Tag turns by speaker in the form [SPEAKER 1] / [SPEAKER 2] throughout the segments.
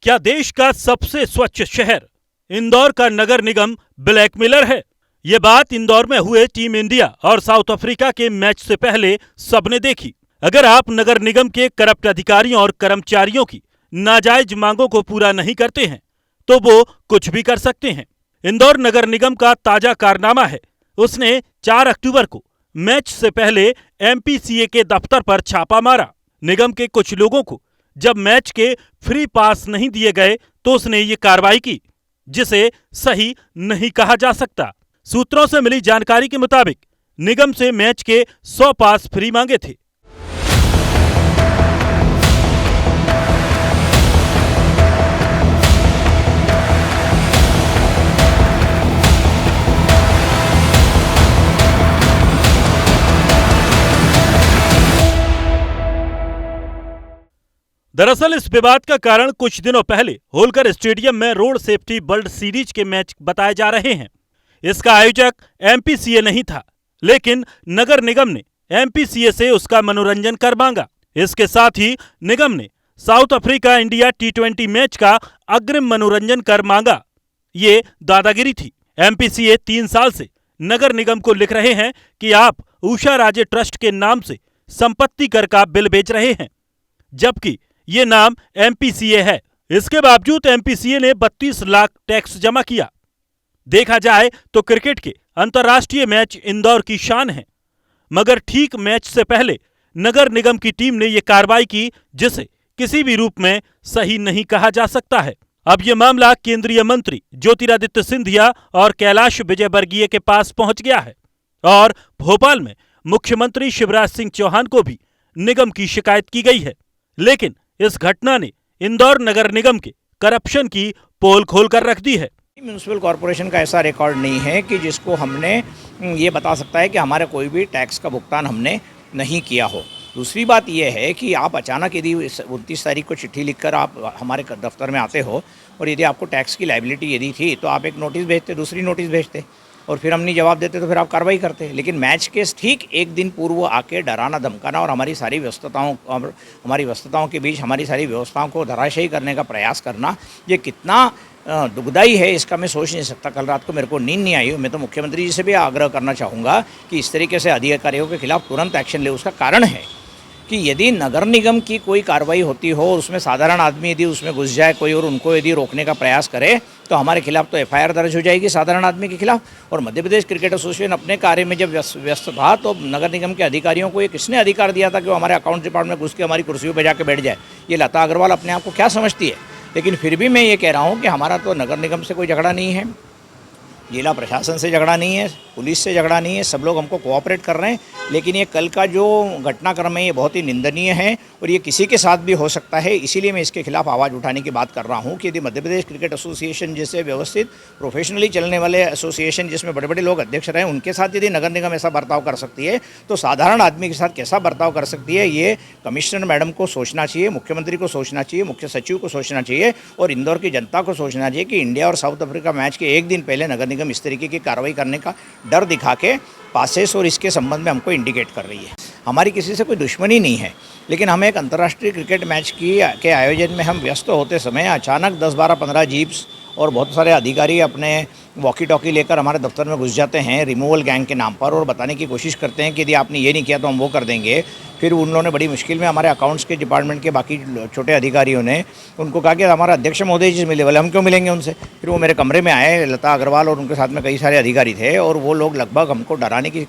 [SPEAKER 1] क्या देश का सबसे स्वच्छ शहर इंदौर का नगर निगम ब्लैकमेलर है? ये बात इंदौर में हुए टीम इंडिया और साउथ अफ्रीका के मैच से पहले सबने देखी। अगर आप नगर निगम के करप्ट अधिकारियों और कर्मचारियों की नाजायज मांगों को पूरा नहीं करते हैं तो वो कुछ भी कर सकते हैं। इंदौर नगर निगम का ताजा कारनामा है, उसने 4 अक्टूबर को मैच से पहले एमपीसीए के दफ्तर पर छापा मारा। निगम के कुछ लोगों को जब मैच के फ्री पास नहीं दिए गए तो उसने ये कार्रवाई की, जिसे सही नहीं कहा जा सकता। सूत्रों से मिली जानकारी के मुताबिक निगम से मैच के 100 पास फ्री मांगे थे। दरअसल इस विवाद का कारण कुछ दिनों पहले होलकर स्टेडियम में रोड सेफ्टी वर्ल्ड सीरीज के मैच बताए जा रहे हैं। इसका आयोजक एमपीसीए नहीं था, लेकिन नगर निगम ने एमपीसीए से उसका मनोरंजन कर मांगा। इसके साथ ही निगम ने साउथ अफ्रीका इंडिया टी20 मैच का अग्रिम मनोरंजन कर मांगा। ये दादागिरी थी। एमपीसीए 3 साल से नगर निगम को लिख रहे हैं कि आप उषा राजे ट्रस्ट के नाम से संपत्ति कर का बिल बेच रहे हैं, जबकि ये नाम एमपीसीए है। इसके बावजूद एमपीसीए ने 32 लाख टैक्स जमा किया। देखा जाए तो क्रिकेट के अंतर्राष्ट्रीय मैच इंदौर की शान है, मगर ठीक मैच से पहले नगर निगम की टीम ने यह कार्रवाई की, जिसे किसी भी रूप में सही नहीं कहा जा सकता है। अब यह मामला केंद्रीय मंत्री ज्योतिरादित्य सिंधिया और कैलाश विजयवर्गीय के पास पहुंच गया है और भोपाल में मुख्यमंत्री शिवराज सिंह चौहान को भी निगम की शिकायत की गई है। लेकिन इस घटना ने इंदौर नगर निगम के करप्शन की पोल खोलकर रख दी है।
[SPEAKER 2] म्यूनिसिपल कॉरपोरेशन का ऐसा रिकॉर्ड नहीं है कि जिसको हमने ये बता सकता है कि हमारा कोई भी टैक्स का भुगतान हमने नहीं किया हो। दूसरी बात यह है कि आप अचानक यदि 29 तारीख को चिट्ठी लिखकर आप हमारे दफ्तर में आते हो और यदि आपको टैक्स की लायबिलिटी यदि थी तो आप एक नोटिस भेजते, दूसरी नोटिस भेजते और फिर हम नहीं जवाब देते तो फिर आप कार्रवाई करते। लेकिन मैच के ठीक एक दिन पूर्व आके डराना धमकाना और हमारी सारी व्यस्तताओं के बीच हमारी सारी व्यवस्थाओं को धराशायी करने का प्रयास करना, ये कितना दुखदाई है इसका मैं सोच नहीं सकता। कल रात को मेरे को नींद नहीं आई। मैं तो मुख्यमंत्री जी से भी आग्रह करना चाहूँगा कि इस तरीके से अधिकारियों के खिलाफ तुरंत एक्शन ले। उसका कारण है कि यदि नगर निगम की कोई कार्रवाई होती हो, उसमें साधारण आदमी यदि उसमें घुस जाए कोई और उनको यदि रोकने का प्रयास करे तो हमारे खिलाफ तो एफआईआर दर्ज हो जाएगी साधारण आदमी के खिलाफ। और मध्य प्रदेश क्रिकेट एसोसिएशन अपने कार्य में जब व्यस्त था तो नगर निगम के अधिकारियों को ये किसने अधिकार दिया था कि वो हमारे अकाउंट डिपार्टमेंट में घुस के हमारी कुर्सियों पर जाकर बैठ जाए? ये लता अग्रवाल अपने आप को क्या समझती है? लेकिन फिर भी मैं ये कह रहा हूँ कि हमारा तो नगर निगम से कोई झगड़ा नहीं है, जिला प्रशासन से झगड़ा नहीं है, पुलिस से झगड़ा नहीं है, सब लोग हमको कोऑपरेट कर रहे हैं। लेकिन ये कल का जो घटनाक्रम है ये बहुत ही निंदनीय है और ये किसी के साथ भी हो सकता है। इसीलिए मैं इसके खिलाफ आवाज़ उठाने की बात कर रहा हूँ कि यदि मध्य प्रदेश क्रिकेट एसोसिएशन जैसे व्यवस्थित प्रोफेशनली चलने वाले एसोसिएशन जिसमें बड़े बड़े लोग अध्यक्ष रहे, उनके साथ यदि नगर निगम ऐसा बर्ताव कर सकती है तो साधारण आदमी के साथ कैसा बर्ताव कर सकती है, ये कमिश्नर मैडम को सोचना चाहिए, मुख्यमंत्री को सोचना चाहिए, मुख्य सचिव को सोचना चाहिए और इंदौर की जनता को सोचना चाहिए कि इंडिया और साउथ अफ्रीका मैच के एक दिन पहले नगर निगम इस तरीके की कार्रवाई करने का डर दिखा के पासेस और इसके संबंध में हमको इंडिकेट कर रही है। हमारी किसी से कोई दुश्मनी नहीं है, लेकिन हमें एक अंतर्राष्ट्रीय क्रिकेट मैच के आयोजन में हम व्यस्त होते समय अचानक 10, 12, 15 जीप्स और बहुत सारे अधिकारी अपने वॉकी टॉकी लेकर हमारे दफ्तर में घुस जाते हैं रिमूवल गैंग के नाम पर और बताने की कोशिश करते हैं कि यदि आपने ये नहीं किया तो हम वो कर देंगे। फिर उन्होंने बड़ी मुश्किल में हमारे अकाउंट्स के डिपार्टमेंट के बाकी छोटे अधिकारियों ने उनको कहा कि हमारा अध्यक्ष महोदय जी मिले, बोले हम क्यों मिलेंगे उनसे। फिर वो मेरे कमरे में आए, लता अग्रवाल और उनके साथ में कई सारे अधिकारी थे और वो लोग लगभग हमको डराने की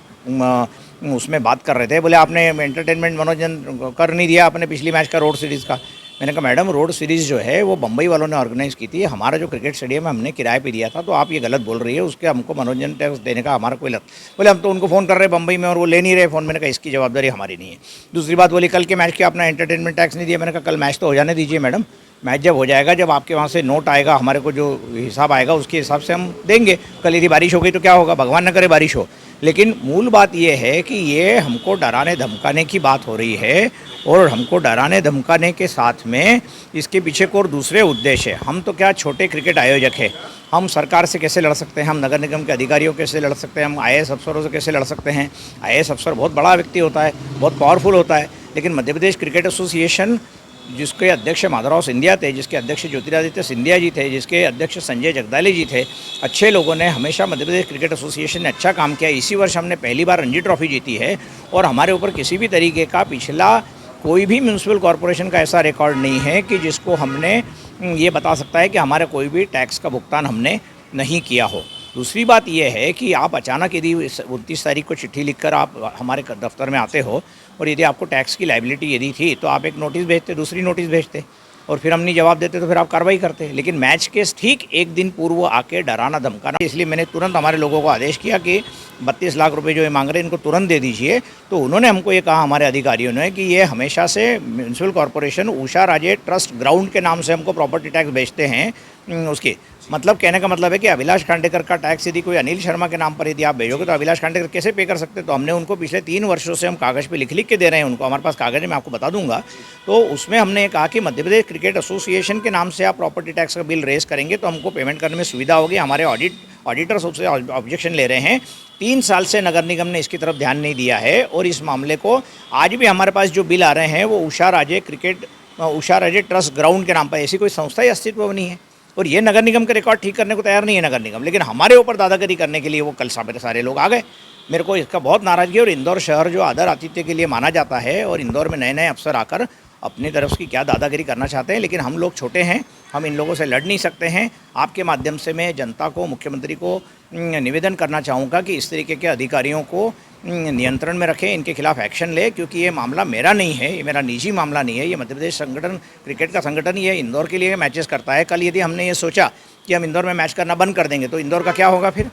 [SPEAKER 2] उसमें बात कर रहे थे। बोले आपने एंटरटेनमेंट मनोरंजन कर नहीं दिया आपने पिछली मैच का रोड सीरीज़ का। मैंने कहा मैडम रोड सीरीज़ जो है वो बम्बई वालों ने ऑर्गेनाइज़ की थी, हमारा जो क्रिकेट स्टेडियम है हमने किराए पे दिया था, तो आप ये गलत बोल रही है, उसके हमको मनोरंजन टैक्स देने का हमारा कोई लग। बोले हम तो उनको फ़ोन कर रहे हैं बम्बई में और वो ले नहीं रहे फ़ोन। मैंने कहा इसकी जवाबदारी हमारी नहीं है। दूसरी बात बोली कल के मैच के अपना एंटरटेनमेंट टैक्स नहीं दिया। मैंने कहा कल मैच तो हो जाने दीजिए मैडम, मैच जब हो जाएगा, जब आपके वहाँ से नोट आएगा, हमारे को जो हिसाब आएगा उसके हिसाब से हम देंगे। कल यदि बारिश हो गई तो क्या होगा, भगवान न करे बारिश हो। लेकिन मूल बात यह है कि ये हमको डराने धमकाने की बात हो रही है और हमको डराने धमकाने के साथ में इसके पीछे को और दूसरे उद्देश्य है। हम तो क्या छोटे क्रिकेट आयोजक हैं, हम सरकार से कैसे लड़ सकते हैं, हम नगर निगम के अधिकारियों कैसे लड़ सकते हैं, हम आईएएस अफसरों से कैसे लड़ सकते हैं। आईएएस अफसर बहुत बड़ा व्यक्ति होता है, बहुत पावरफुल होता है, लेकिन मध्य प्रदेश क्रिकेट एसोसिएशन जिसके अध्यक्ष माधवराव सिंधिया थे, जिसके अध्यक्ष ज्योतिरादित्य सिंधिया जी थे, जिसके अध्यक्ष संजय जगदाले जी थे, अच्छे लोगों ने हमेशा मध्य प्रदेश क्रिकेट एसोसिएशन ने अच्छा काम किया। इसी वर्ष हमने पहली बार रणजी ट्रॉफी जीती है और हमारे ऊपर किसी भी तरीके का पिछला कोई भी म्यूनसिपल कॉरपोरेशन का ऐसा रिकॉर्ड नहीं है कि जिसको हमने ये बता सकता है कि हमारा कोई भी टैक्स का भुगतान हमने नहीं किया हो। दूसरी बात यह है कि आप अचानक यदि 29 तारीख को चिट्ठी लिखकर आप हमारे दफ्तर में आते हो और यदि आपको टैक्स की लायबिलिटी यदि थी तो आप एक नोटिस भेजते, दूसरी नोटिस भेजते और फिर हम नहीं जवाब देते तो फिर आप कार्रवाई करते। लेकिन मैच के ठीक एक दिन पूर्व आके डराना धमकाना, इसलिए मैंने तुरंत हमारे लोगों को आदेश किया कि 32 लाख रुपए जो ये मांग रहे हैं इनको तुरंत दे दीजिए। तो उन्होंने हमको ये कहा, हमारे अधिकारियों ने, कि ये हमेशा से म्यूनसिपल कॉरपोरेशन उषा राजे ट्रस्ट ग्राउंड के नाम से हमको प्रॉपर्टी टैक्स बेचते हैं। उसकी मतलब कहने का मतलब है कि अभिलाष खांडेकर का टैक्स यदि कोई अनिल शर्मा के नाम पर यदि आप भेजोगे तो अभिलाष खांडेकर कैसे पे कर सकते हैं। तो हमने उनको पिछले 3 वर्षों से हम कागज़ पे लिख के दे रहे हैं उनको, हमारे पास कागज़ है, मैं आपको बता दूंगा। तो उसमें हमने कहा कि मध्य प्रदेश क्रिकेट एसोसिएशन के नाम से आप प्रॉपर्टी टैक्स का बिल रेज करेंगे तो हमको पेमेंट करने में सुविधा होगी। हमारे ऑडिटर्स उससे ऑब्जेक्शन ले रहे हैं। 3 साल से नगर निगम ने इसकी तरफ ध्यान नहीं दिया है और इस मामले को आज भी हमारे पास जो बिल आ रहे हैं वो उषा राजे ट्रस्ट ग्राउंड के नाम पर, ऐसी कोई संस्था ही अस्तित्व में नहीं है। और ये नगर निगम के रिकॉर्ड ठीक करने को तैयार नहीं है नगर निगम, लेकिन हमारे ऊपर दादागिरी करने के लिए वो कल सारे लोग आ गए। मेरे को इसका बहुत नाराज़गी है। और इंदौर शहर जो आदर आतिथ्य के लिए माना जाता है और इंदौर में नए नए अफसर आकर अपनी तरफ की क्या दादागिरी करना चाहते हैं, लेकिन हम लोग छोटे हैं, हम इन लोगों से लड़ नहीं सकते हैं। आपके माध्यम से मैं जनता को, मुख्यमंत्री को निवेदन करना चाहूँगा कि इस तरीके के अधिकारियों को नियंत्रण में रखें, इनके खिलाफ एक्शन ले, क्योंकि ये मामला मेरा नहीं है, ये मेरा निजी मामला नहीं है। ये मध्य प्रदेश संगठन, क्रिकेट का संगठन ही है, इंदौर के लिए मैचेस करता है। कल यदि हमने ये सोचा कि हम इंदौर में मैच करना बंद कर देंगे तो इंदौर का क्या होगा फिर।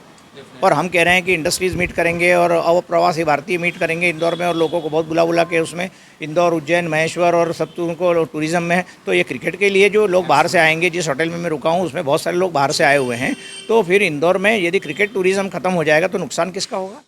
[SPEAKER 2] और हम कह रहे हैं कि इंडस्ट्रीज़ मीट करेंगे और अप्रवासी भारतीय मीट करेंगे इंदौर में और लोगों को बहुत बुला के उसमें इंदौर, उज्जैन, महेश्वर और सब उनको टूरिज़्म में। तो ये क्रिकेट के लिए जो लोग बाहर से आएंगे, जिस होटल में मैं रुका हूँ उसमें बहुत सारे लोग बाहर से आए हुए हैं, तो फिर इंदौर में यदि क्रिकेट टूरिज़्म खत्म हो जाएगा तो नुकसान किसका होगा।